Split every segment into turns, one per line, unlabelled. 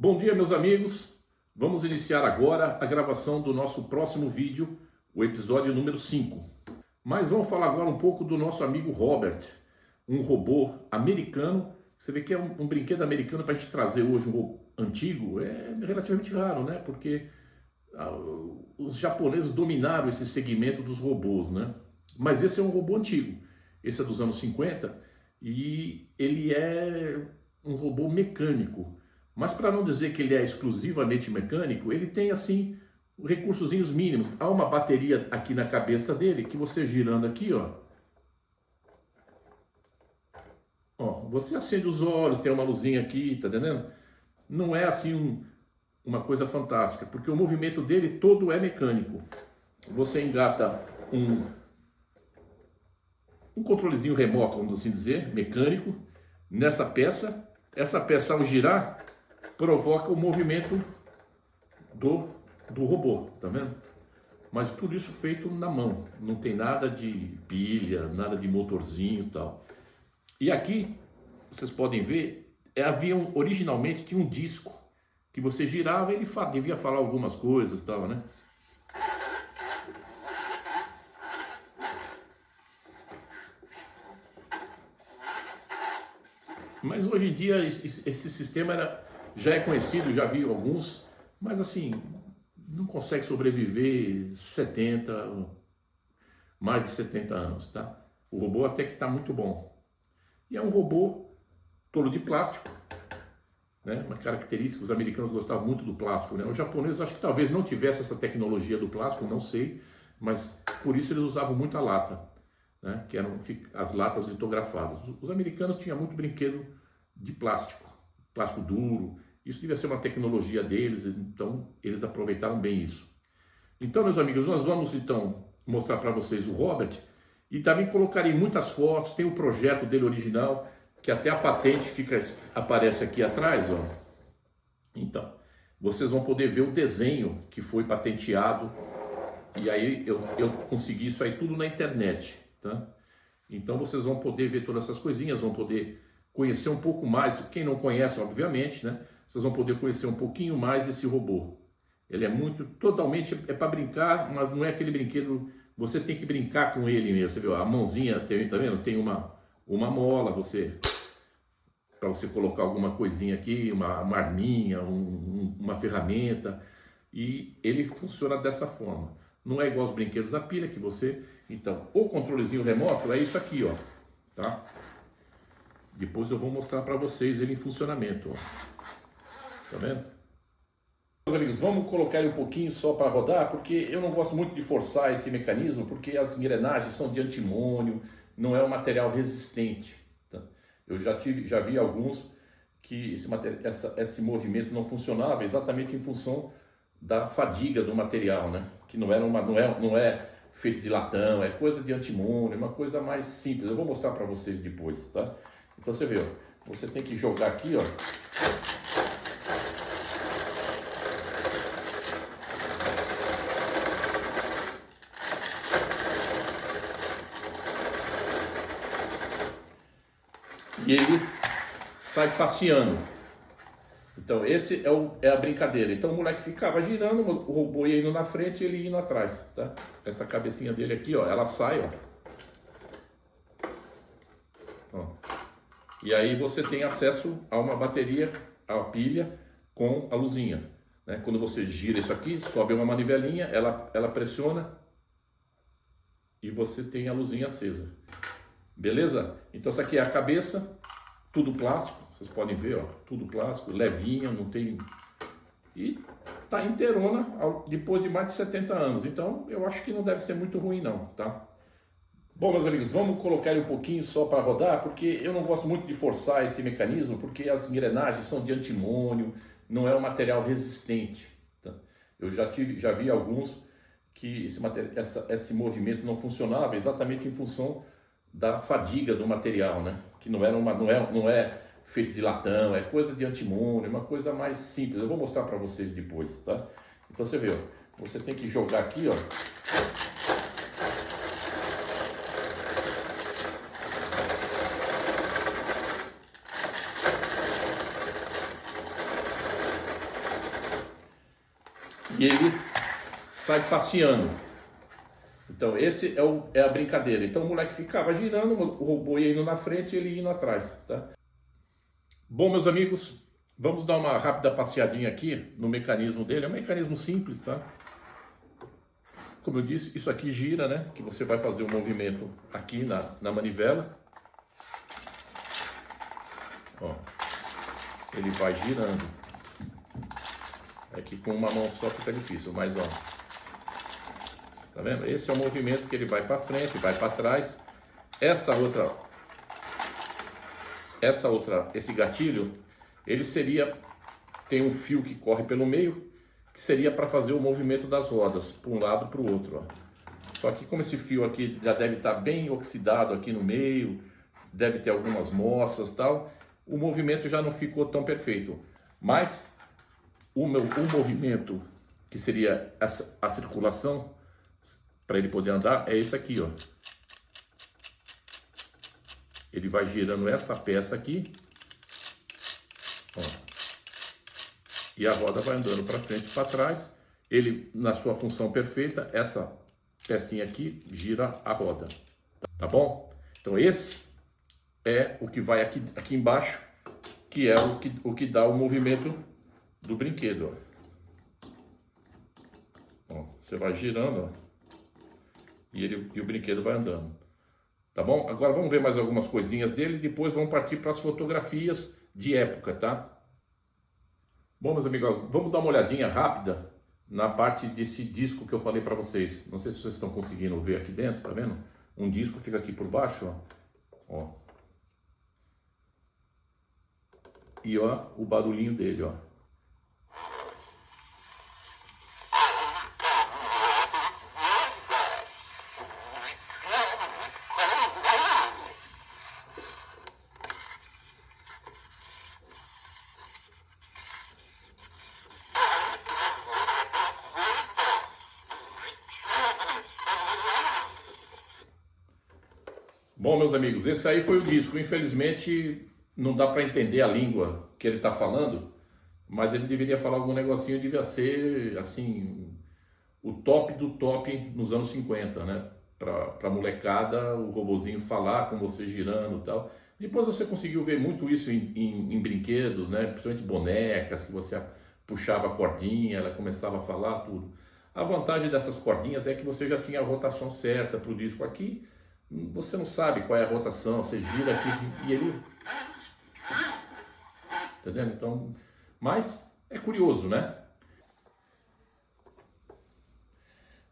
Bom dia, meus amigos. Vamos iniciar agora a gravação do nosso próximo vídeo, o episódio número 5. Mas vamos falar agora um pouco do nosso amigo Robert, um robô americano. Você vê que é um brinquedo americano para a gente trazer hoje um robô antigo, é relativamente raro, né? Porque os japoneses dominaram esse segmento dos robôs, né? Mas esse é um robô antigo. Esse é dos anos 50 e ele é um robô mecânico. Mas para não dizer que ele é exclusivamente mecânico, ele tem assim recursozinhos mínimos. Há uma bateria aqui na cabeça dele que você girando aqui, você acende os olhos, tem uma luzinha aqui, tá entendendo? Não é assim uma coisa fantástica, porque o movimento dele todo é mecânico. Você engata um controlezinho remoto, vamos assim dizer, mecânico, nessa peça. Essa peça, ao girar, provoca o movimento do robô, tá vendo? Mas tudo isso feito na mão, não tem nada de pilha, nada de motorzinho e tal. E aqui, vocês podem ver, originalmente tinha um disco, que você girava e ele devia falar algumas coisas e tal, né? Mas hoje em dia esse sistema já é conhecido, já vi alguns, mas assim, não consegue sobreviver mais de 70 anos, tá? O robô até que está muito bom. E é um robô todo de plástico, né? Uma característica, os americanos gostavam muito do plástico, né? Os japoneses acho que talvez não tivesse essa tecnologia do plástico, não sei, mas por isso eles usavam muito a lata, né? Que eram as latas litografadas. Os americanos tinham muito brinquedo de plástico duro. Isso devia ser uma tecnologia deles, então eles aproveitaram bem isso. Então, meus amigos, nós vamos então mostrar para vocês o Robert e também colocarei muitas fotos. Tem o projeto dele original, que até a patente aparece aqui atrás, ó. Então, vocês vão poder ver o desenho que foi patenteado. E aí eu consegui isso aí tudo na internet, tá? Então vocês vão poder ver todas essas coisinhas, vão poder conhecer um pouco mais. Quem não conhece, obviamente, né? Vocês vão poder conhecer um pouquinho mais desse robô. Ele é totalmente para brincar, mas não é aquele brinquedo. Você tem que brincar com ele mesmo. Você viu? A mãozinha, tá vendo? Tem uma mola, para você colocar alguma coisinha aqui, uma arminha, uma ferramenta. E ele funciona dessa forma. Não é igual aos brinquedos a pilha que você... Então, o controlezinho remoto é isso aqui, ó, tá? Depois eu vou mostrar para vocês ele em funcionamento, ó. Tá vendo? Meus amigos, vamos colocar ele um pouquinho só para rodar, porque eu não gosto muito de forçar esse mecanismo, porque as engrenagens são de antimônio, não é um material resistente, tá? Eu já vi alguns que esse movimento não funcionava exatamente em função da fadiga do material, né? Que não é feito de latão, é coisa de antimônio, uma coisa mais simples. Eu vou mostrar para vocês depois, tá? Então você vê, ó, você tem que jogar aqui, ó. E ele sai passeando. Então esse é a brincadeira. Então o moleque ficava girando, o robô ia indo na frente e ele ia indo atrás, tá? Essa cabecinha dele aqui, ó, ela sai, ó. E aí você tem acesso a uma bateria, a pilha com a luzinha, né? Quando você gira isso aqui, sobe uma manivelinha, ela pressiona e você tem a luzinha acesa. Beleza? Então essa aqui é a cabeça, tudo plástico, vocês podem ver, ó, tudo plástico, levinha, não tem... E tá inteirona depois de mais de 70 anos, então eu acho que não deve ser muito ruim não, tá? Bom, meus amigos, vamos colocar ele um pouquinho só para rodar, porque eu não gosto muito de forçar esse mecanismo, porque as engrenagens são de antimônio, não é um material resistente, tá? Eu já vi alguns que esse movimento não funcionava exatamente em função da fadiga do material, né? Que não é feito de latão, é coisa de antimônio, uma coisa mais simples. Eu vou mostrar para vocês depois, tá? Então você vê, ó, você tem que jogar aqui, ó. e ele sai passeando. Então esse é a brincadeira. Então o moleque ficava girando, o robô ia indo na frente e ele indo atrás, tá? Bom, meus amigos, vamos dar uma rápida passeadinha aqui no mecanismo dele. É um mecanismo simples, tá? Como eu disse, isso aqui gira, né? Que você vai fazer o movimento aqui na manivela. Ó, ele vai girando. É que com uma mão só fica difícil, mas ó. Tá vendo? Esse é o movimento que ele vai para frente, vai para trás. Esse gatilho, ele tem um fio que corre pelo meio, que seria para fazer o movimento das rodas, para um lado para o outro, ó. Só que como esse fio aqui já deve estar bem oxidado aqui no meio, deve ter algumas moças e tal, o movimento já não ficou tão perfeito. Mas o movimento, que seria a circulação, para ele poder andar, é esse aqui, ó. Ele vai girando essa peça aqui, ó, e a roda vai andando para frente e para trás. Ele, na sua função perfeita, essa pecinha aqui gira a roda, tá bom? Então esse é o que vai aqui embaixo, que é o que dá o movimento do brinquedo, ó. Ó, você vai girando, ó, e o brinquedo vai andando. Tá bom? Agora vamos ver mais algumas coisinhas dele e depois vamos partir para as fotografias de época, tá? Bom, meus amigos, vamos dar uma olhadinha rápida na parte desse disco que eu falei para vocês. Não sei se vocês estão conseguindo ver aqui dentro, tá vendo? Um disco fica aqui por baixo, ó. Ó. E ó, o barulhinho dele, ó. Bom, meus amigos, esse aí foi o disco. Infelizmente, não dá para entender a língua que ele está falando, mas ele deveria falar algum negocinho, devia ser, assim, o top do top nos anos 50, né? Para molecada, o robozinho falar com você girando e tal. Depois você conseguiu ver muito isso em brinquedos, né? Principalmente bonecas, que você puxava a cordinha, ela começava a falar tudo. A vantagem dessas cordinhas é que você já tinha a rotação certa para o disco aqui. Você não sabe qual é a rotação, você gira aqui e ele... Entendendo? Então, mas é curioso, né?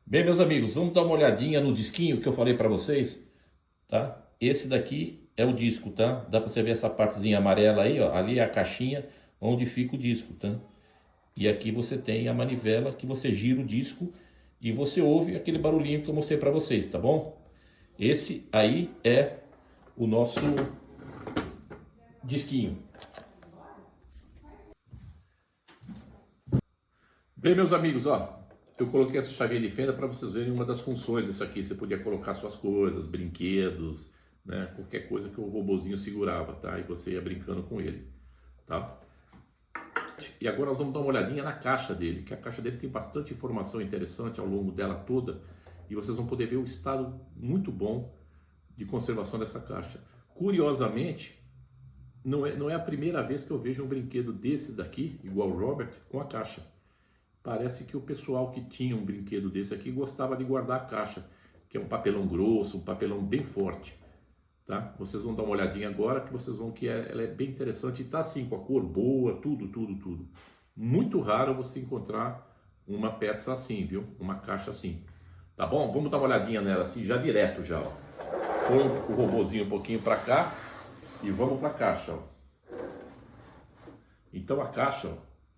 Bem, meus amigos, vamos dar uma olhadinha no disquinho que eu falei para vocês, tá? Esse daqui é o disco, tá? Dá para você ver essa partezinha amarela aí, ó. Ali é a caixinha onde fica o disco, tá? E aqui você tem a manivela que você gira o disco e você ouve aquele barulhinho que eu mostrei para vocês, tá bom? Esse aí é o nosso disquinho. Bem, meus amigos, ó, eu coloquei essa chavinha de fenda para vocês verem uma das funções disso aqui. Você podia colocar suas coisas, brinquedos, né, qualquer coisa que o robozinho segurava, tá? E você ia brincando com ele, tá? E agora nós vamos dar uma olhadinha na caixa dele, que a caixa dele tem bastante informação interessante ao longo dela toda. E vocês vão poder ver o estado muito bom de conservação dessa caixa. Curiosamente, não é a primeira vez que eu vejo um brinquedo desse daqui, igual o Robert, com a caixa. Parece que o pessoal que tinha um brinquedo desse aqui gostava de guardar a caixa, que é um papelão grosso, um papelão bem forte. Tá? Vocês vão dar uma olhadinha agora, que vocês vão que ela é bem interessante e tá assim, com a cor boa, tudo. Muito raro você encontrar uma peça assim, viu? Uma caixa assim. Tá bom? Vamos dar uma olhadinha nela assim, já direto já, ó. Põe o robozinho um pouquinho para cá e vamos para a caixa, ó. Então a caixa, ó,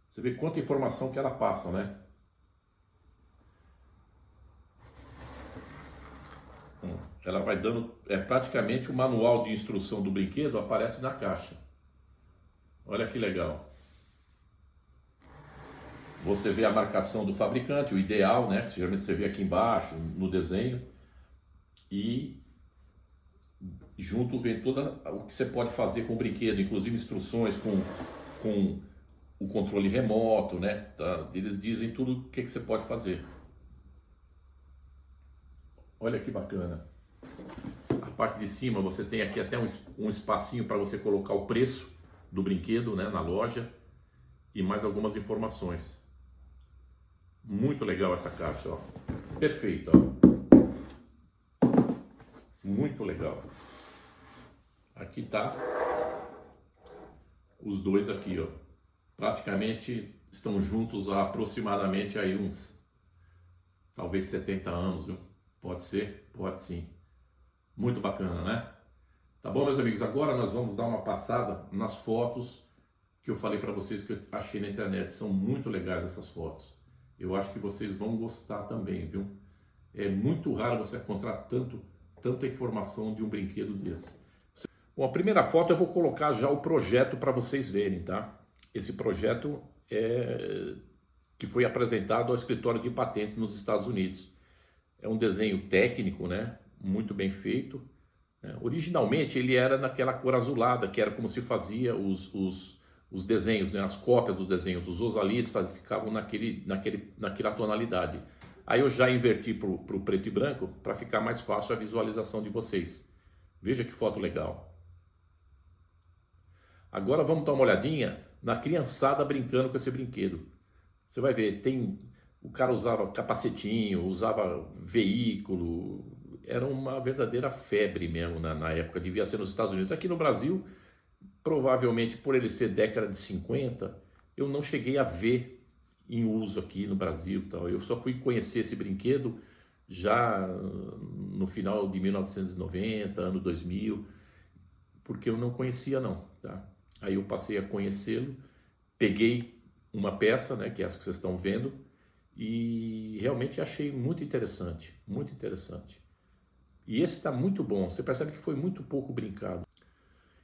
você vê quanta informação que ela passa, né? Ela vai dando, praticamente o manual de instrução do brinquedo aparece na caixa. Olha que legal. Você vê a marcação do fabricante, o ideal, né? Que geralmente você vê aqui embaixo, no desenho. E junto vem tudo o que você pode fazer com o brinquedo, inclusive instruções com o controle remoto, né? Tá? Eles dizem tudo o que você pode fazer. Olha que bacana. A parte de cima você tem aqui até um espacinho para você colocar o preço do brinquedo, né, na loja e mais algumas informações. Muito legal essa caixa, ó. Perfeito, ó. Muito legal. Aqui tá os dois aqui, ó. Praticamente estão juntos há aproximadamente aí uns, talvez 70 anos, viu? Pode ser? Pode sim. Muito bacana, né? Tá bom, meus amigos? Agora nós vamos dar uma passada nas fotos que eu falei para vocês que eu achei na internet. São muito legais essas fotos. Eu acho que vocês vão gostar também, viu? É muito raro você encontrar tanta informação de um brinquedo desse. Bom, a primeira foto eu vou colocar já o projeto para vocês verem, tá? Esse projeto que foi apresentado ao escritório de patentes nos Estados Unidos. É um desenho técnico, né? Muito bem feito. Originalmente ele era naquela cor azulada, que era como se fazia os desenhos, né? As cópias dos desenhos. Os osalides ficavam naquela tonalidade. Aí eu já inverti para o preto e branco para ficar mais fácil a visualização de vocês. Veja que foto legal. Agora vamos dar uma olhadinha na criançada brincando com esse brinquedo. Você vai ver, o cara usava capacetinho, usava veículo, era uma verdadeira febre mesmo na época, devia ser nos Estados Unidos. Aqui no Brasil, provavelmente por ele ser década de 50, eu não cheguei a ver em uso aqui no Brasil. Eu só fui conhecer esse brinquedo já no final de 1990, ano 2000, porque eu não conhecia não, tá? Aí eu passei a conhecê-lo, peguei uma peça, né, que é essa que vocês estão vendo, e realmente achei muito interessante, muito interessante. E esse está muito bom, você percebe que foi muito pouco brincado.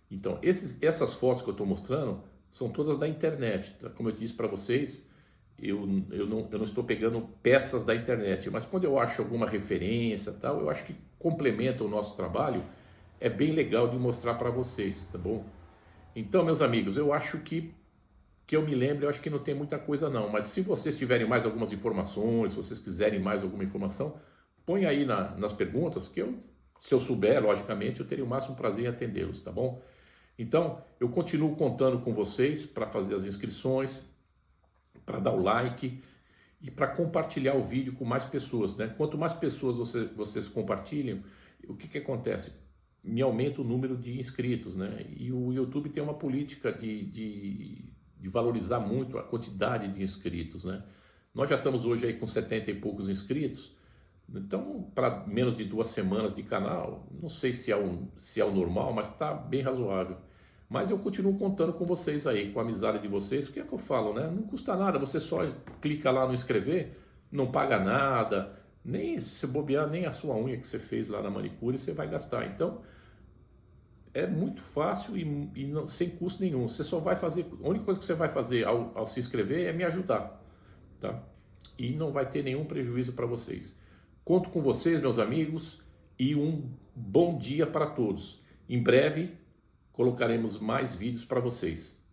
Então, essas fotos que eu estou mostrando são todas da internet, tá? Como eu disse para vocês, eu não estou pegando peças da internet, mas quando eu acho alguma referência, tal, eu acho que complementa o nosso trabalho, é bem legal de mostrar para vocês, tá bom? Então, meus amigos, eu acho que eu me lembro, eu acho que não tem muita coisa não, mas se vocês tiverem mais algumas informações, se vocês quiserem mais alguma informação, põe aí nas perguntas, que se eu souber, logicamente, eu teria o máximo prazer em atendê-los, tá bom? Então, eu continuo contando com vocês para fazer as inscrições, para dar o like e para compartilhar o vídeo com mais pessoas, né? Quanto mais pessoas vocês compartilham, o que acontece? Me aumenta o número de inscritos, né? E o YouTube tem uma política de valorizar muito a quantidade de inscritos, né? Nós já estamos hoje aí com 70 e poucos inscritos, então para menos de 2 semanas de canal, não sei se é o normal, mas está bem razoável. Mas eu continuo contando com vocês aí, com a amizade de vocês, porque é que eu falo, né? Não custa nada, você só clica lá no inscrever, não paga nada, nem se bobear, nem a sua unha que você fez lá na manicure você vai gastar. Então, é muito fácil e não, sem custo nenhum. Você só vai fazer, a única coisa que você vai fazer ao se inscrever é me ajudar, tá? E não vai ter nenhum prejuízo para vocês. Conto com vocês, meus amigos, e um bom dia para todos. Em breve colocaremos mais vídeos para vocês.